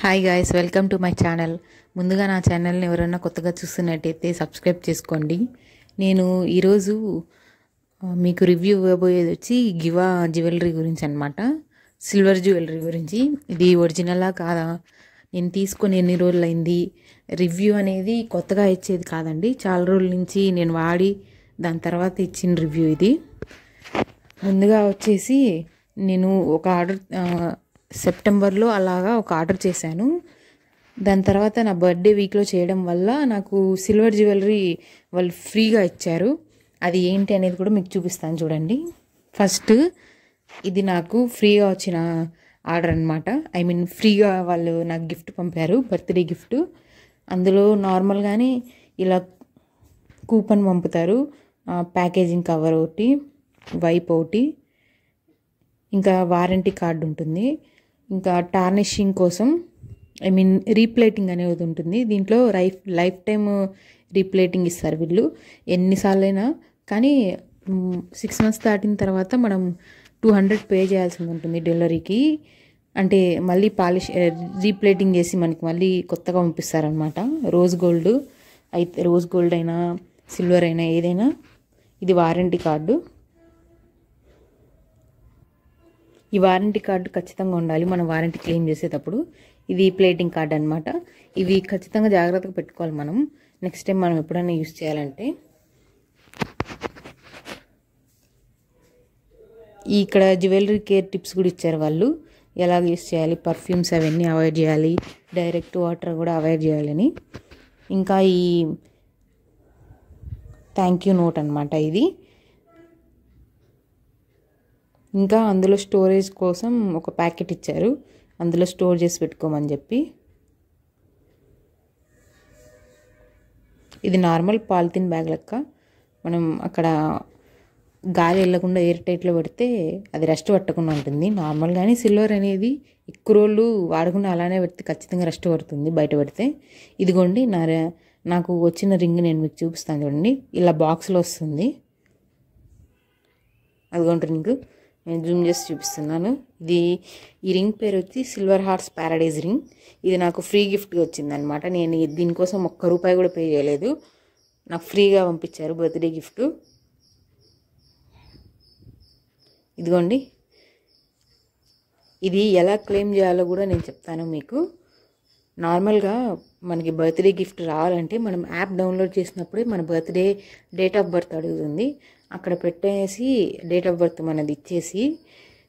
Hi guys, welcome to my channel. ముందుగా నా ఛానల్ని ఎవరైనా కొత్తగా చూస్తున్నట్టయితే సబ్స్క్రైబ్ చేసుకోండి. నేను ఈరోజు మీకు రివ్యూ ఇవ్వబోయేది వచ్చి గివా జ్యువెలరీ గురించి అనమాట. సిల్వర్ జ్యువెలరీ గురించి. ఇది ఒరిజినలా కాదా, నేను తీసుకొని ఎన్ని రోజులైంది, రివ్యూ అనేది కొత్తగా ఇచ్చేది కాదండి. చాలా రోజుల నుంచి నేను వాడి దాని తర్వాత ఇచ్చిన రివ్యూ ఇది. ముందుగా వచ్చేసి నేను ఒక ఆర్డర్ సెప్టెంబర్లో అలాగా ఒక ఆర్డర్ చేశాను. దాని తర్వాత నా బర్త్డే వీక్లో చేయడం వల్ల నాకు సిల్వర్ జ్యువెలరీ వాళ్ళు ఫ్రీగా ఇచ్చారు. అది ఏంటి అనేది కూడా మీకు చూపిస్తాను చూడండి. ఫస్ట్ ఇది నాకు ఫ్రీగా వచ్చిన ఆర్డర్ అనమాట. ఐ మీన్ ఫ్రీగా వాళ్ళు నాకు గిఫ్ట్ పంపారు, బర్త్డే గిఫ్ట్. అందులో నార్మల్గానే ఇలా కూపన్ పంపుతారు, ప్యాకేజింగ్ కవర్ ఒకటి, వైప్ ఒకటి, ఇంకా వారంటీ కార్డు ఉంటుంది, ఇంకా టార్నిషింగ్ కోసం ఐ మీన్ రీప్లేటింగ్ అనేది ఉంటుంది. దీంట్లో లైఫ్ టైం రీప్లేటింగ్ ఇస్తారు వీళ్ళు ఎన్నిసార్లైనా. కానీ 6 months దాటిన తర్వాత మనం 200 పే చేయాల్సి ఉంటుంది డెలివరీకి. అంటే మళ్ళీ పాలిష్ రీప్లేటింగ్ చేసి మనకి మళ్ళీ కొత్తగా పంపిస్తారనమాట. రోజ్ గోల్డ్ అయితే రోజ్ గోల్డ్ అయినా సిల్వర్ అయినా ఏదైనా. ఇది వారంటీ కార్డు. ఈ వారంటీ కార్డు ఖచ్చితంగా ఉండాలి మనం వారంటీ క్లెయిమ్ చేసేటప్పుడు. ఇది ప్లేటింగ్ కార్డు అనమాట. ఇవి ఖచ్చితంగా జాగ్రత్తగా పెట్టుకోవాలి మనం నెక్స్ట్ టైం మనం ఎప్పుడైనా యూజ్ చేయాలంటే. ఇక్కడ జ్యువెలరీ కేర్ టిప్స్ కూడా ఇచ్చారు వాళ్ళు, ఎలా యూజ్ చేయాలి, పర్ఫ్యూమ్స్ అవన్నీ అవాయిడ్ చేయాలి, డైరెక్ట్ వాటర్ కూడా అవాయిడ్ చేయాలని. ఇంకా ఈ థ్యాంక్ యూ నోట్ అనమాట ఇది. ఇంకా అందులో స్టోరేజ్ కోసం ఒక ప్యాకెట్ ఇచ్చారు, అందులో స్టోర్ చేసి పెట్టుకోమని చెప్పి. ఇది నార్మల్ పాలిథిన్ బ్యాగ్ లెక్క. మనం అక్కడ గాలి వెళ్ళకుండా ఎయిర్ టైట్లో పెడితే అది రెస్ట్ పట్టకుండా ఉంటుంది. నార్మల్గానే సిల్వర్ అనేది ఎక్కువ రోజులు వాడకుండా అలానే పెడితే ఖచ్చితంగా రెస్ట్ పడుతుంది బయట పెడితే. ఇదిగోండి నాకు వచ్చిన రింగ్ నేను మీకు చూపిస్తాను చూడండి. ఇలా బాక్స్లో వస్తుంది. అదిగోండి రింగ్, నేను జూమ్ చేసి చూపిస్తున్నాను. ఈ రింగ్ పేరు వచ్చి సిల్వర్ హార్ట్స్ ప్యారడైజ్ రింగ్. ఇది నాకు ఫ్రీ గిఫ్ట్గా వచ్చింది అనమాట. నేను దీనికోసం ₹1 కూడా పే చేయలేదు, నాకు ఫ్రీగా పంపించారు బర్త్డే గిఫ్ట్. ఇదిగోండి, ఇది ఎలా క్లెయిమ్ చేయాలో కూడా నేను చెప్తాను మీకు. నార్మల్గా మనకి బర్త్డే గిఫ్ట్ రావాలంటే మనం యాప్ డౌన్లోడ్ చేసినప్పుడే మన బర్త్డే డేట్ ఆఫ్ బర్త్ అడుగుతుంది. అక్కడ పెట్టేసి డేట్ ఆఫ్ బర్త్ మనది ఇచ్చేసి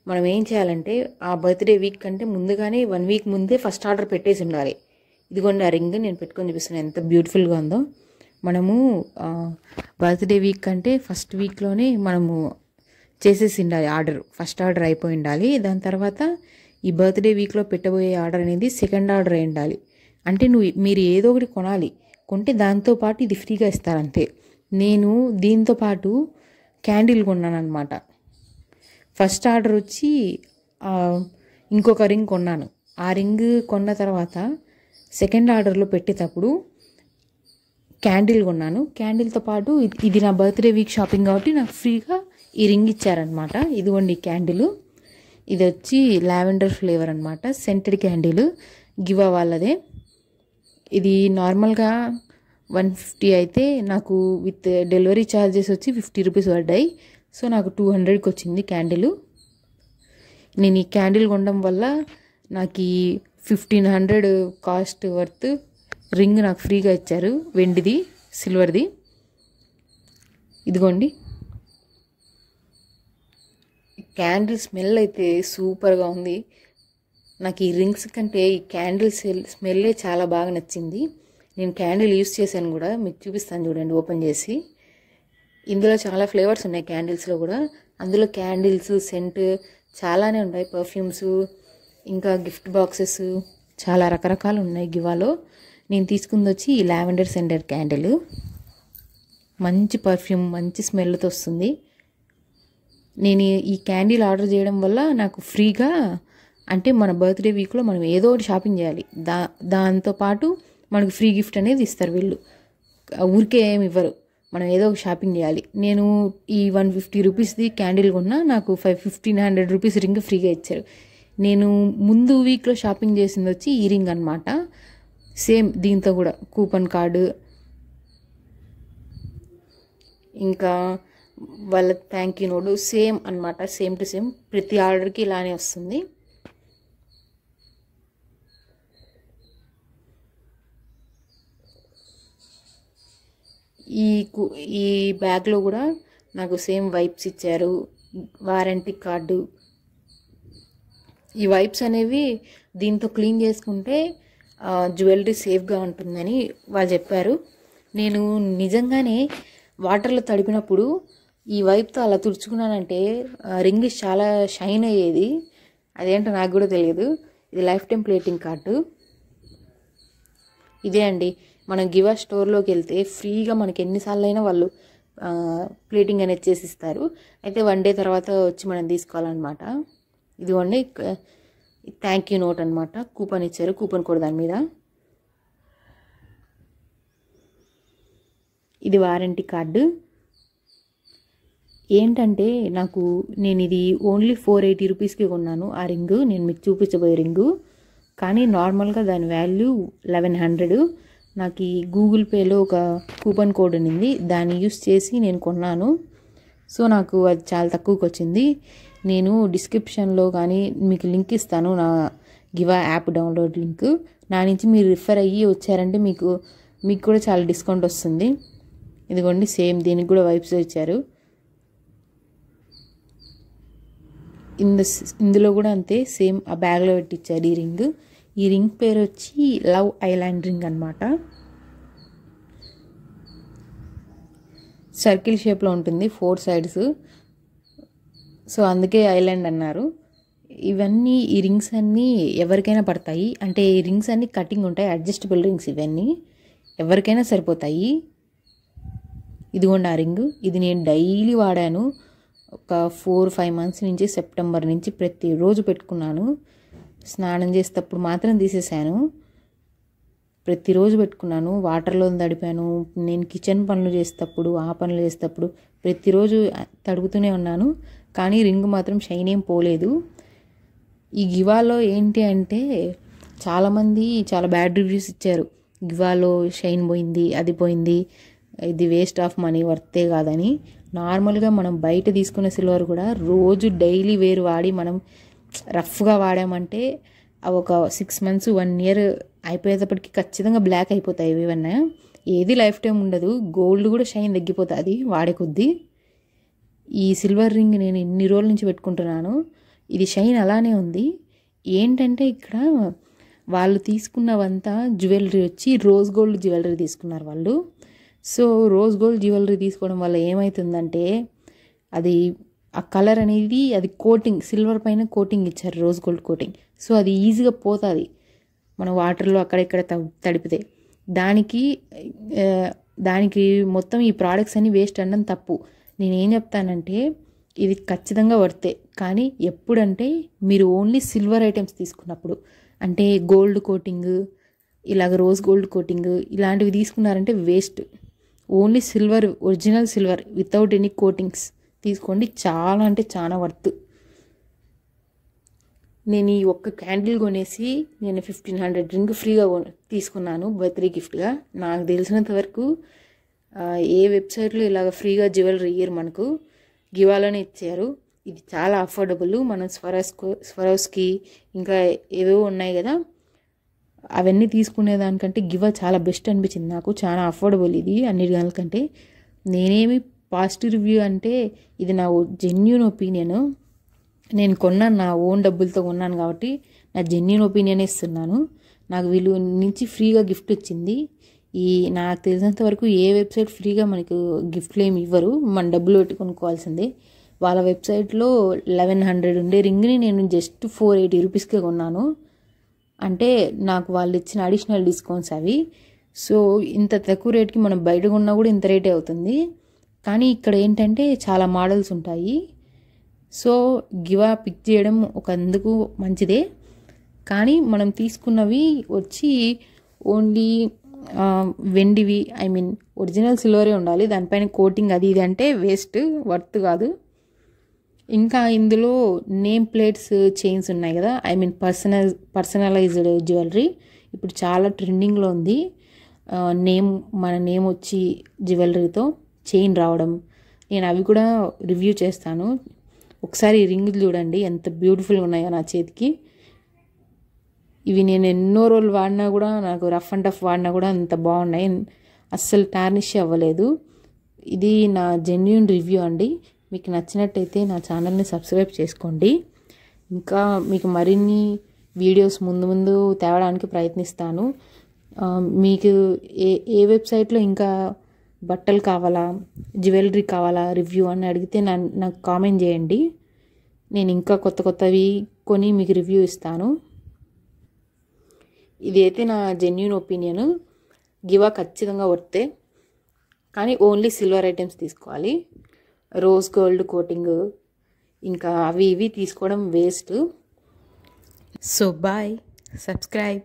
మనం ఏం చేయాలంటే ఆ బర్త్డే వీక్ కంటే ముందుగానే 1 week ముందే ఫస్ట్ ఆర్డర్ పెట్టేసి ఉండాలి. ఇదిగోండి ఆ రింగ్ నేను పెట్టుకొని చూపిస్తున్నాను ఎంత బ్యూటిఫుల్గా ఉందో. మనము బర్త్డే వీక్ కంటే ఫస్ట్ వీక్లోనే మనము చేసేసి ఉండాలి ఆర్డర్, ఫస్ట్ ఆర్డర్ అయిపోయి ఉండాలి. దాని తర్వాత ఈ బర్త్డే వీక్లో పెట్టబోయే ఆర్డర్ అనేది సెకండ్ ఆర్డర్ అయి ఉండాలి. అంటే మీరు ఏదో ఒకటి కొనాలి, కొంటే దాంతోపాటు ఇది ఫ్రీగా ఇస్తారంతే. నేను దీంతో పాటు క్యాండిల్ కొన్నాను అనమాట. ఫస్ట్ ఆర్డర్ వచ్చి ఇంకొక రింగ్ కొన్నాను. ఆ రింగ్ కొన్న తర్వాత సెకండ్ ఆర్డర్లో పెట్టేటప్పుడు క్యాండిల్ కొన్నాను. క్యాండిల్తో పాటు ఇది నా బర్త్డే వీక్ షాపింగ్ కాబట్టి నాకు ఫ్రీగా ఈ రింగ్ ఇచ్చారనమాట. ఇదిగోండి క్యాండిల్, ఇది వచ్చి లావెండర్ ఫ్లేవర్ అనమాట, సెంటెడ్ క్యాండిల్, గివా వాళ్ళదే. ఇది నార్మల్గా 150 అయితే నాకు విత్ డెలివరీ ఛార్జెస్ వచ్చి ₹50 పడ్డాయి. సో నాకు 200కి వచ్చింది క్యాండిల్. నేను ఈ క్యాండిల్ కొనడం వల్ల నాకు ఈ 1500 కాస్ట్ వర్త్ రింగ్ నాకు ఫ్రీగా ఇచ్చారు, వెండిది సిల్వర్ది. ఇదిగోండి, క్యాండిల్ స్మెల్ అయితే సూపర్గా ఉంది. నాకు ఈ రింగ్స్ కంటే ఈ క్యాండిల్ స్మెల్లే చాలా బాగా నచ్చింది. నేను క్యాండిల్ యూస్ చేశాను కూడా, మీకు చూపిస్తాను చూడండి ఓపెన్ చేసి. ఇందులో చాలా ఫ్లేవర్స్ ఉన్నాయి క్యాండిల్స్లో కూడా. అందులో క్యాండిల్స్, సెంట్ చాలానే ఉన్నాయి, పర్ఫ్యూమ్స్, ఇంకా గిఫ్ట్ బాక్సెస్, చాలా రకరకాలు ఉన్నాయి గివాలో. నేను తీసుకుంది వచ్చి ఈ లావెండర్ సెంటర్ క్యాండిల్. మంచి పర్ఫ్యూమ్, మంచి స్మెల్తో వస్తుంది. నేను ఈ క్యాండిల్ ఆర్డర్ చేయడం వల్ల నాకు ఫ్రీగా, అంటే మన బర్త్డే వీక్లో మనం ఏదో ఒకటి షాపింగ్ చేయాలి, దాంతోపాటు మనకు ఫ్రీ గిఫ్ట్ అనేది ఇస్తారు వీళ్ళు. ఊరికే ఏమి ఇవ్వరు, మనం ఏదో ఒక షాపింగ్ చేయాలి. నేను ఈ ₹150ది క్యాండిల్ కొన్నా, నాకు ₹1500 రింగ్ ఫ్రీగా ఇచ్చారు. నేను ముందు వీక్లో షాపింగ్ చేసింది వచ్చి ఈ రింగ్ అనమాట. సేమ్ దీంతో కూడా కూపన్ కార్డు, ఇంకా వాళ్ళ థ్యాంక్ యూ నోటు సేమ్ అనమాట. సేమ్ టు సేమ్ ప్రతి ఆర్డర్కి ఇలానే వస్తుంది. ఈ బ్యాగ్లో కూడా నాకు సేమ్ వైప్స్ ఇచ్చారు, వారంటీ కార్డు. ఈ వైప్స్ అనేవి దీంతో క్లీన్ చేసుకుంటే జ్యువెలరీ సేఫ్గా ఉంటుందని వాళ్ళు చెప్పారు. నేను నిజంగానే వాటర్లో తడిపినప్పుడు ఈ వైప్తో అలా తుడుచుకున్నానంటే రింగ్ చాలా షైన్ అయ్యేది. అదేంటో నాకు కూడా తెలియదు. ఇది లైఫ్ టైం ప్లేటింగ్ కార్డు. ఇదే అండి, మనం గివా స్టోర్లోకి వెళ్తే ఫ్రీగా మనకి ఎన్నిసార్లు అయినా వాళ్ళు ప్లేటింగ్ అనేది చేసిస్తారు. అయితే 1 డే తర్వాత వచ్చి మనం తీసుకోవాలన్నమాట. ఇదిగోండి థ్యాంక్ యూ నోట్ అనమాట. కూపన్ ఇచ్చారు, కూపన్ కోడ్ దాని మీద. ఇది వారంటీ కార్డు. ఏంటంటే నేను ఇది ఓన్లీ 480 రూపీస్కి కొన్నాను ఆ రింగు, నేను మీకు చూపించబోయే రింగు. కానీ నార్మల్గా దాని వాల్యూ 1100. నాకు ఈ గూగుల్ పేలో ఒక కూపన్ కోడ్ ఉంది, దాన్ని యూస్ చేసి నేను కొన్నాను. సో నాకు అది చాలా తక్కువకి వచ్చింది. నేను డిస్క్రిప్షన్లో కానీ మీకు లింక్ ఇస్తాను, నా గివా యాప్ డౌన్లోడ్ లింక్. నా నుంచి మీరు రిఫర్ అయ్యి వచ్చారంటే మీకు కూడా చాలా డిస్కౌంట్ వస్తుంది. ఇదిగోండి సేమ్ దీనికి కూడా వైప్స్ ఇచ్చారు. ఇందులో కూడా అంతే, సేమ్ ఆ బ్యాగ్లో పెట్టించారు ఈ రింగ్. ఈ రింగ్ పేరు వచ్చి లవ్ ఐలాండ్ రింగ్ అనమాట. సర్కిల్ షేప్లో ఉంటుంది 4 సైడ్స్, సో అందుకే ఐలాండ్ అన్నారు. ఇవన్నీ ఈ రింగ్స్ అన్నీ ఎవరికైనా పడతాయి. అంటే ఈ రింగ్స్ అన్నీ కటింగ్ ఉంటాయి, అడ్జస్టబుల్ రింగ్స్. ఇవన్నీ ఎవరికైనా సరిపోతాయి. ఇదిగోండి ఆ రింగ్. ఇది నేను డైలీ వాడాను. ఒక 4-5 మంత్స్ నుంచి, సెప్టెంబర్ నుంచి ప్రతిరోజు పెట్టుకున్నాను. స్నానం చేసేటప్పుడు మాత్రం తీసేసాను, ప్రతిరోజు పెట్టుకున్నాను. వాటర్లో తడిపాను, నేను కిచెన్ పనులు చేసేటప్పుడు, ఆ పనులు చేసేటప్పుడు ప్రతిరోజు తడుపుతూనే ఉన్నాను. కానీ రింగ్ మాత్రం షైన్ ఏం పోలేదు. ఈ గివాలో ఏంటి అంటే చాలామంది చాలా బ్యాడ్ రివ్యూస్ ఇచ్చారు. గివాలో షైన్ పోయింది, అది పోయింది, ఇది వేస్ట్ ఆఫ్ మనీ, వర్తే కాదని. నార్మల్గా మనం బయట తీసుకునే సిల్వర్ కూడా రోజు డైలీ వేర్ వాడి మనం రఫ్గా వాడామంటే అవి ఒక 6 మంత్స్ 1 ఇయర్ అయిపోయేటప్పటికి ఖచ్చితంగా బ్లాక్ అయిపోతాయి. ఏవన్నా ఏది లైఫ్ టైం ఉండదు. గోల్డ్ కూడా షైన్ తగ్గిపోతుంది వాడే కొద్దీ. ఈ సిల్వర్ రింగ్ నేను ఇన్ని రోజుల నుంచి పెట్టుకుంటున్నాను, ఇది షైన్ అలానే ఉంది. ఏంటంటే ఇక్కడ వాళ్ళు తీసుకున్నవంతా జ్యువెలరీ వచ్చి రోజ్ గోల్డ్ జ్యువెలరీ తీసుకున్నారు వాళ్ళు. సో రోజ్ గోల్డ్ జ్యువెలరీ తీసుకోవడం వల్ల ఏమవుతుందంటే అది ఆ కలర్ అనేది, అది కోటింగ్, సిల్వర్ పైన కోటింగ్ ఇచ్చారు, రోజ్ గోల్డ్ కోటింగ్. సో అది ఈజీగా పోతుంది మనం వాటర్లో అక్కడెక్కడ తడిపితే. దానికి మొత్తం ఈ ప్రోడక్ట్స్ అన్ని వేస్ట్ అనడం తప్పు. నేనేం చెప్తానంటే ఇది ఖచ్చితంగా వర్తే, కానీ ఎప్పుడంటే మీరు ఓన్లీ సిల్వర్ ఐటమ్స్ తీసుకున్నప్పుడు, అంటే గోల్డ్ కోటింగ్, ఇలాగ రోజ్ గోల్డ్ కోటింగ్ ఇలాంటివి తీసుకున్నారంటే waste. Only silver, original silver without any coatings తీసుకోండి, చాలా అంటే చాలా వర్త్. నేను ఈ ఒక్క క్యాండిల్ కొనేసి నేను 1500 రింగ్ ఫ్రీగా తీసుకున్నాను బర్త్డే గిఫ్ట్గా. నాకు తెలిసినంత వరకు ఏ వెబ్సైట్లో ఇలాగ ఫ్రీగా జ్యువెలరీ ఇయ్యరు, మనకు గివాలోనే ఇచ్చారు. ఇది చాలా అఫోర్డబుల్. మనం స్వరోస్కి ఇంకా ఏవేవో ఉన్నాయి కదా, అవన్నీ తీసుకునేదానికంటే గివా చాలా బెస్ట్ అనిపించింది నాకు. చాలా అఫోర్డబుల్ ఇది అన్నిటికంటే. నేనేమి పాజిటివ్ రివ్యూ అంటే ఇది నా జెన్యూన్ ఒపీనియన్. నేను కొన్నాను, నా ఓన్ డబ్బులతో కొన్నాను కాబట్టి నా జెన్యూన్ ఒపీనియన్ ఇస్తున్నాను. నాకు వీళ్ళు నుంచి ఫ్రీగా గిఫ్ట్ వచ్చింది. నాకు తెలిసినంత వరకు ఏ వెబ్సైట్ ఫ్రీగా మనకు గిఫ్ట్లు ఏమి ఇవ్వరు, మన డబ్బులు పెట్టి కొనుక్కోవాల్సిందే. వాళ్ళ వెబ్సైట్లో 1100 ఉండే రింగ్ని నేను జస్ట్ 480 రూపీస్కే కొన్నాను. అంటే నాకు వాళ్ళు ఇచ్చిన అడిషనల్ డిస్కౌంట్స్ అవి. సో ఇంత తక్కువ రేట్కి మనం బయట కొన్నా కూడా ఇంత రేటే అవుతుంది. కానీ ఇక్కడ ఏంటంటే చాలా మోడల్స్ ఉంటాయి. సో గివా పిక్ చేయడం ఒక అందుకు మంచిదే. కానీ మనం తీసుకున్నవి వచ్చి ఓన్లీ వెండివి, ఒరిజినల్ సిల్వరే ఉండాలి. దానిపైన కోటింగ్ అది ఇది అంటే వేస్ట్, వర్త్ కాదు. ఇంకా ఇందులో నేమ్ ప్లేట్స్ చైన్స్ ఉన్నాయి కదా, ఐ మీన్ పర్సనలైజ్డ్ జ్యువెలరీ ఇప్పుడు చాలా ట్రెండింగ్లో ఉంది. మన నేమ్ వచ్చి జ్యువెలరీతో చైన్ రావడం, నేను అవి కూడా రివ్యూ చేస్తాను. ఒకసారి రింగులు చూడండి ఎంత బ్యూటిఫుల్గా ఉన్నాయో నా చేతికి. ఇవి నేను ఎన్నో రోజులు వాడినా కూడా, నాకు రఫ్ అండ్ టఫ్ వాడినా కూడా అంత బాగున్నాయి, అస్సలు టార్నిష్ అవ్వలేదు. ఇది నా జెన్యూన్ రివ్యూ అండి. మీకు నచ్చినట్టయితే నా ఛానల్ని సబ్స్క్రైబ్ చేసుకోండి. ఇంకా మీకు మరిన్ని వీడియోస్ ముందు తేవడానికి ప్రయత్నిస్తాను. మీకు ఏ వెబ్సైట్లో ఇంకా బట్టలు కావాలా, జ్యువెలరీ కావాలా రివ్యూ అని అడిగితే నాకు కామెంట్ చేయండి. నేను ఇంకా కొత్తవి కొని మీకు రివ్యూ ఇస్తాను. ఇది అయితే నా జెన్యూన్ ఒపీనియన్. గివా ఖచ్చితంగా వర్తే, కానీ ఓన్లీ సిల్వర్ ఐటమ్స్ తీసుకోవాలి. రోజ్ గోల్డ్ కోటింగ్ ఇంకా అవి ఇవి తీసుకోవడం వేస్ట్. So bye, subscribe.